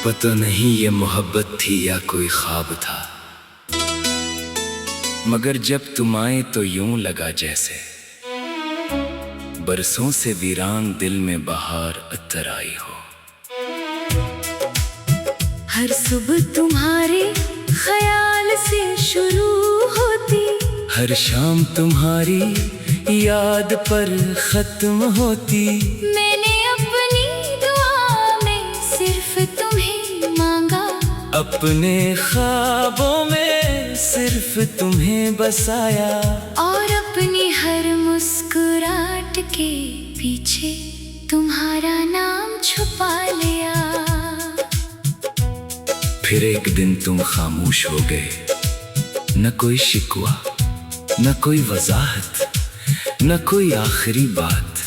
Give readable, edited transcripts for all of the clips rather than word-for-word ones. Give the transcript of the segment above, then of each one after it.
पता नहीं ये मोहब्बत थी या कोई ख्वाब था, मगर जब तुम आए तो यूं लगा जैसे बरसों से वीरान दिल में बहार अत्तर आई हो। हर सुबह तुम्हारे ख्याल से शुरू होती, हर शाम तुम्हारी याद पर खत्म होती। मैंने अपनी दुआ में सिर्फ तुम्हें मांगा, अपने ख्वाबों में सिर्फ तुम्हें बसाया, और अपनी हर मुस्कुराहट के पीछे तुम्हारा नाम छुपा लिया। फिर एक दिन तुम खामोश हो गए, न कोई शिकवा, न कोई वजाहत, न कोई आखिरी बात,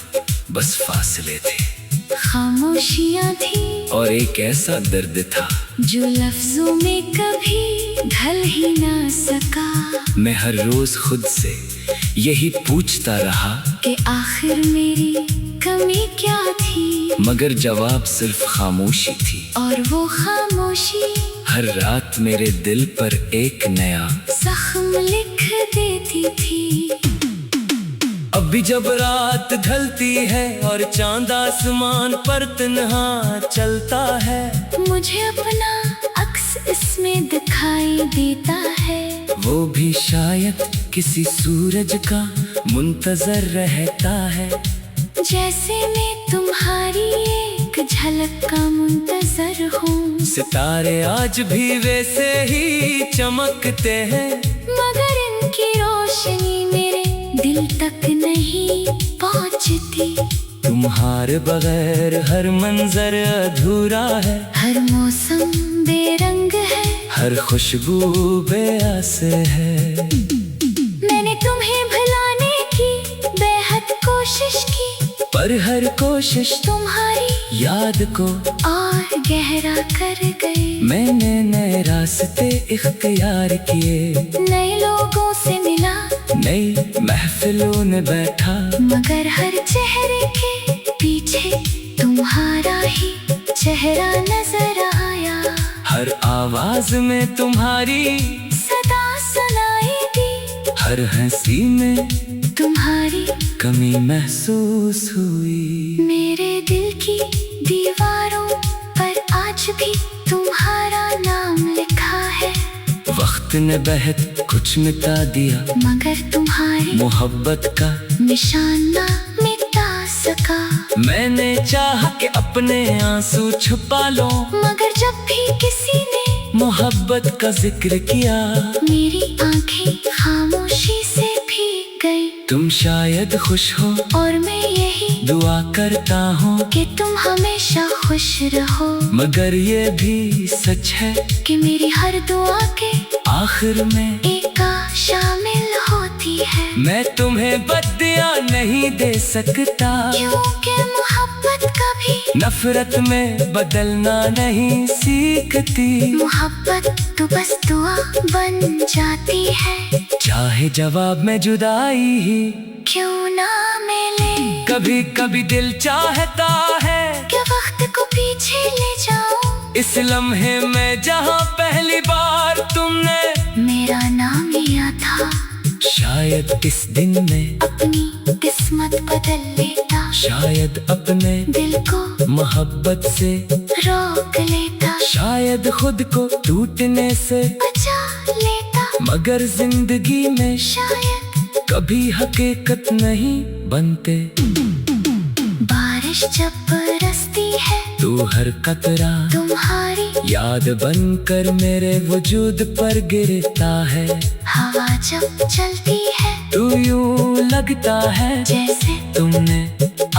बस फासले थे, खामोशियाँ थी और एक ऐसा दर्द था जो लफ्जों में कभी ढल ही ना सका। मैं हर रोज खुद से यही पूछता रहा कि आखिर मेरी कमी क्या थी, मगर जवाब सिर्फ खामोशी थी। और वो खामोशी हर रात मेरे दिल पर एक नया जख्म लिख देती थी। अब भी जब रात ढलती है और चांद आसमान पर तन्हा चलता है, मुझे अपना अक्स इसमें दिखाई देता है। वो भी शायद किसी सूरज का मुंतजर रहता है, जैसे मैं तुम्हारी एक झलक का मुंतजर हूँ। सितारे आज भी वैसे ही चमकते हैं, मगर इनकी रोशनी मेरे दिल तक नहीं पहुँचती। तुम्हारे बगैर हर मंजर अधूरा है, हर मौसम बेरंग है, हर खुशबू बेअस है। मैंने तुम्हें भुलाने की बेहद कोशिश की, पर हर कोशिश तुम्हारी याद को और गहरा कर गई। मैंने नए रास्ते इख्तियार किए, नए लोगों से मिला, नई महफिलों में बैठा, मगर हर चेहरे के पीछे तुम्हारा ही चेहरा नजर आया। हर आवाज में तुम्हारी सदा सुनाई दी, हर हंसी में तुम्हारी कमी महसूस हुई। मेरे दिल की दीवारों पर आज भी तुम्हारा नाम लिखा है। वक्त ने बेहद कुछ मिटा दिया, मगर तुम्हारी मोहब्बत का निशान ना मिटा सका। मैंने चाहा कि अपने आंसू छुपा लो, मगर जब भी किसी ने मोहब्बत का जिक्र किया, मेरी आंखें खामोशी से भीग गई। तुम शायद खुश हो और मैं यही दुआ करता हूँ कि तुम हमेशा खुश रहो, मगर ये भी सच है कि मेरी हर दुआ के आखिर में एक शामिल होती है। मैं तुम्हें बददिया नहीं दे सकता, क्योंकि मोहब्बत कभी नफरत में बदलना नहीं सीखती। मोहब्बत तो बस दुआ बन जाती है, चाहे जवाब में जुदाई ही क्यों ना मिले। कभी कभी दिल चाहता है कि वक्त को पीछे ले जाऊं, इस लम्हे में जहाँ पहली बार तुमने मेरा नाम लिया था। शायद इस दिन में अपनी किस्मत बदल लेता, शायद अपने दिल को मोहब्बत से रोक लेता, शायद खुद को टूटने से बचा लेता, मगर जिंदगी में शायद कभी हकीकत नहीं बनते। बारिश जब बरसती है तू हर कतरा तुम्हारी याद बनकर मेरे वजूद पर गिरता है। हवा जब चलती है तू यूं लगता है जैसे तुमने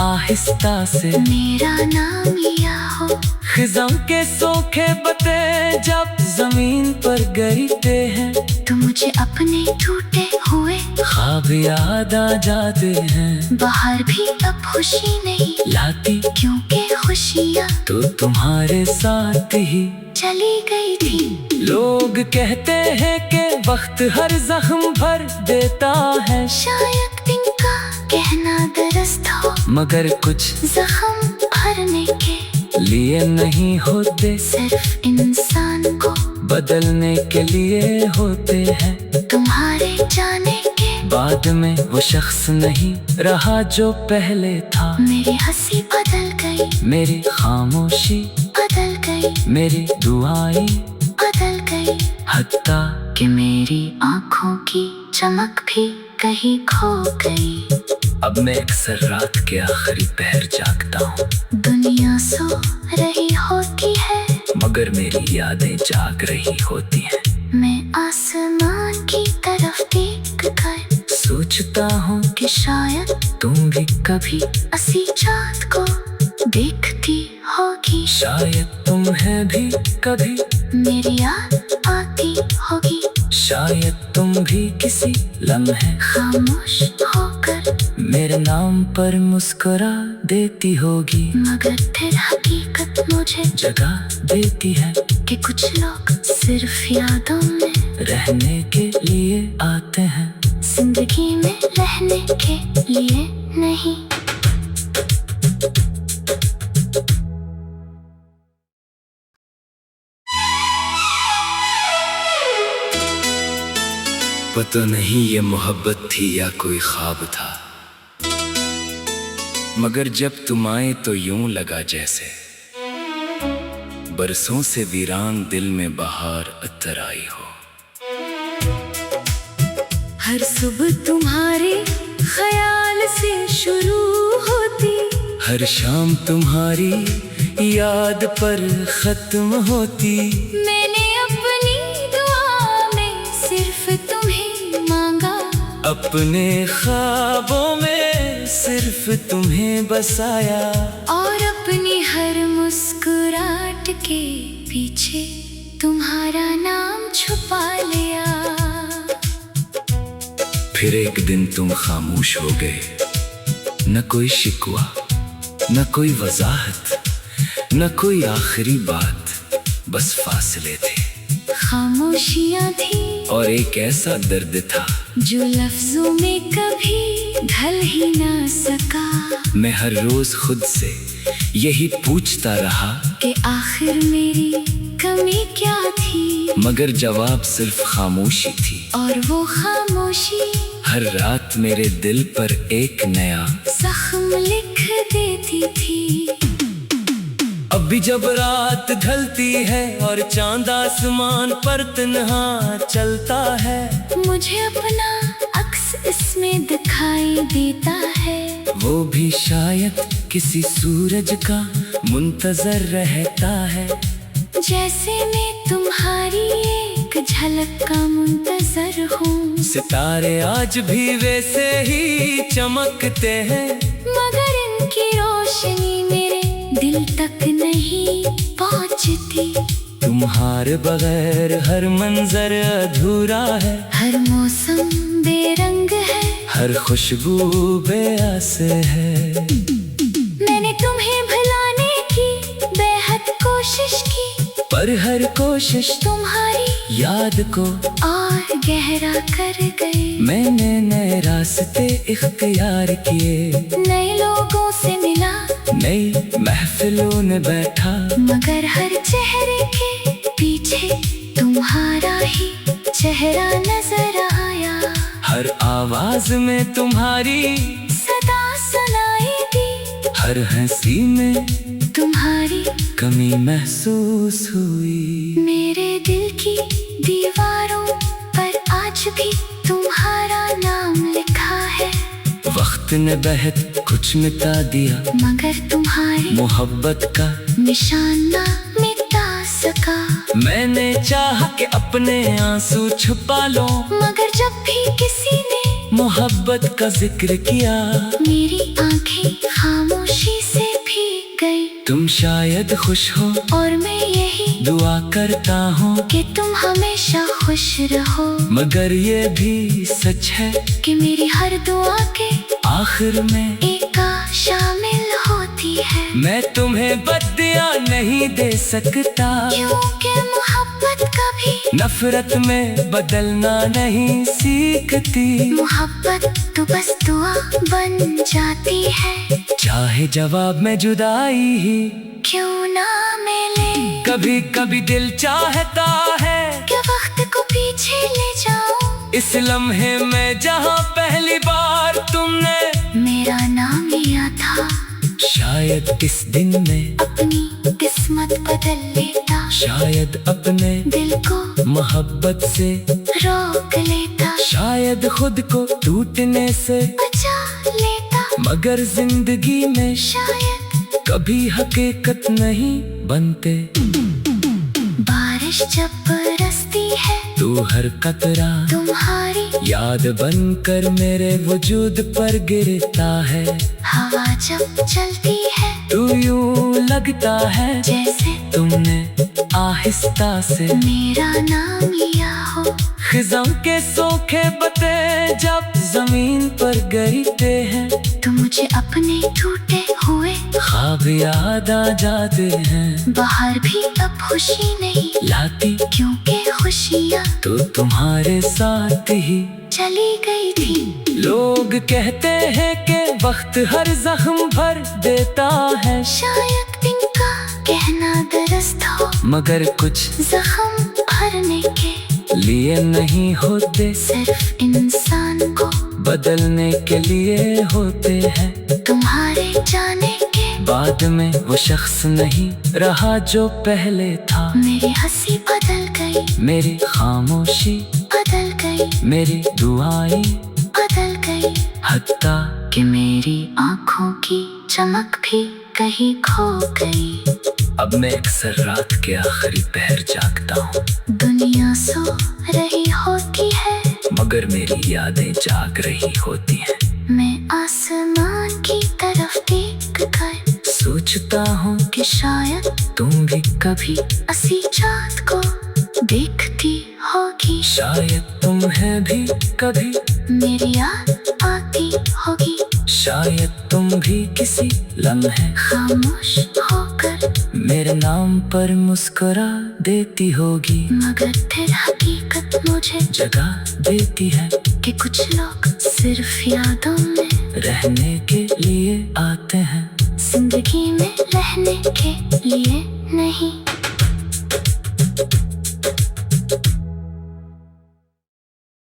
आहिस्ता से मेरा नाम लिया हो। खिज़ां के सोखे बते जब जमीन पर गिरते हैं, तो मुझे अपने टूटे हुए ख्वाब याद आ जाते हैं। बाहर भी अब खुशी नहीं लाती क्योंकि खुशियाँ तो तुम्हारे साथ ही चली गई थी। लोग कहते हैं कि वक्त हर जख्म भर देता है, शायद इनका कहना दुरुस्त हो, मगर कुछ जख्म भरने के लिए नहीं होते, सिर्फ इंसान को बदलने के लिए होते हैं। तुम्हारे जाने के बाद में वो शख्स नहीं रहा जो पहले था। मेरी हंसी बदल गई, मेरी खामोशी बदल गई, मेरी दुआएं बदल गई, हत्ता कि मेरी आंखों की चमक भी कहीं खो गई। अब मैं अक्सर रात के आखिरी पहर जागता हूँ, दुनिया सो रही होती है, मगर मेरी यादें जाग रही होती हैं। मैं आसमान की तरफ देख कर सोचता हूँ कि शायद तुम भी कभी असी चाँद को देखती होगी, शायद तुम्हें भी कभी मेरी याद आती होगी, शायद तुम भी किसी लम्हे खामोश होकर मेरे नाम पर मुस्कुरा देती होगी। मगर फिर हकीकत मुझे जगह देती है कि कुछ लोग सिर्फ यादों में रहने के लिए आते हैं, जिंदगी में रहने के लिए नहीं। पता नहीं ये मोहब्बत थी या कोई ख्वाब था, मगर जब तुम आए तो यूं लगा जैसे बरसों से वीरान दिल में बहार अत्तर आई हो। हर सुबह तुम्हारे ख्याल से शुरू होती, हर शाम तुम्हारी याद पर खत्म होती। मैंने अपनी दुआ में सिर्फ तुम्हें मांगा, अपने ख्वाबों में सिर्फ तुम्हें बसाया, और अपनी हर मुस्कुराहट के पीछे तुम्हारा नाम छुपा लिया। फिर एक दिन तुम खामोश हो गए, न कोई शिकवा, न कोई वजाहत, न कोई आखिरी बात, बस फासले थे। खामोशियाँ थी और एक ऐसा दर्द था जो लफ्जों में कभी ढल ही ना सका। मैं हर रोज खुद से यही पूछता रहा कि आखिर मेरी कमी क्या थी, मगर जवाब सिर्फ खामोशी थी। और वो खामोशी हर रात मेरे दिल पर एक नया जख्म लिख देती थी। अब भी जब रात ढलती है और चांद आसमान पर तन्हा चलता है, मुझे अपना अक्स इसमें दिखाई देता है। वो भी शायद किसी सूरज का मुंतजर रहता है, जैसे मैं तुम्हारी एक झलक का मुंतजर हूँ। सितारे आज भी वैसे ही चमकते हैं, मगर इनकी रोशनी मेरे दिल तक नहीं पहुँचती। तुम्हारे बगैर हर मंजर अधूरा है, हर मौसम बेरंग है, हर खुशबू बेआस है। मैंने तुम्हें भुलाने की बेहद कोशिश की, पर हर कोशिश तुम्हारी याद को और गहरा कर गई। मैंने नए रास्ते इख्तियार किए, नए लोगों से मिला, नई महफिलों में बैठा, मगर हर चेहरे के पीछे तुम्हारा ही चेहरा नजर आया। हर आवाज में तुम्हारी सदा सुनाई दी, हर हंसी में तुम्हारी कमी महसूस हुई। मेरे दिल की दीवारों पर आज भी तुम्हारा नाम लिखा है। वक्त ने बेहद कुछ मिटा दिया, मगर तुम्हारी मोहब्बत का निशान ना मिटा सका। मैंने चाहा कि अपने आंसू छुपा लो, मगर जब भी किसी ने मोहब्बत का जिक्र किया, मेरी आंखें खामोशी से भीग गई। तुम शायद खुश हो और मैं यही दुआ करता हूँ कि तुम हमेशा खुश रहो, मगर ये भी सच है कि मेरी हर दुआ के आखिर में एक शामिल होती है। मैं तुम्हें बददिया नहीं दे सकता, क्योंकि मोहब्बत कभी नफरत में बदलना नहीं सीखती। मोहब्बत तो बस दुआ बन जाती है, चाहे जवाब में जुदाई ही क्यों ना मिले। कभी कभी दिल चाहता है कि वक्त को पीछे ले जाऊं, इस लम्हे में जहाँ पहली बार तुमने मेरा नाम लिया था। शायद इस दिन में अपनी किस्मत बदल लेता, शायद अपने दिल को मोहब्बत से रोक लेता, शायद खुद को टूटने से बचा लेता। मगर जिंदगी में शायद कभी हकीकत नहीं बनते। बारिश जब बरसती है तू हर कतरा तुम्हारी याद बनकर मेरे वजूद पर गिरता है। हवा जब चलती है तू यूं लगता है जैसे तुमने आहिस्ता से मेरा नाम लिया हो। खिज़ां के सोखे बते जब जमीन पर गिरते हैं, तुम मुझे अपने टूटे हुए ख्वाब याद आ जाते हैं। बाहर भी अब खुशी नहीं लाती क्योंकि खुशियाँ तो तुम्हारे साथ ही चली गई थी। लोग कहते हैं कि वक्त हर जख्म भर देता है, शायद इनका कहना दुरुस्त हो, मगर कुछ जख्म भरने के लिए नहीं होते, सिर्फ इंसान को बदलने के लिए होते हैं। तुम्हारे जाने के बाद में वो शख्स नहीं रहा जो पहले था। मेरी हंसी बदल गई, मेरी खामोशी बदल गई, मेरी दुआएं बदल गई, हत्ता कि मेरी आँखों की चमक भी कहीं खो गई। अब मैं अक्सर रात के आखिरी पहर जागता हूँ, दुनिया सो रही होती है मगर मेरी यादें जाग रही होती हैं। मैं आसमान की तरफ देख कर सोचता हूँ कि शायद तुम भी कभी असी चाँद को देखती होगी, शायद तुम्हें भी कभी मेरी याद आती होगी, शायद तुम भी किसी लम्हे खामोश होकर मेरे नाम पर मुस्कुरा देती होगी। मगर फिर हकीकत मुझे जगा देती है कि कुछ लोग सिर्फ यादों में रहने के लिए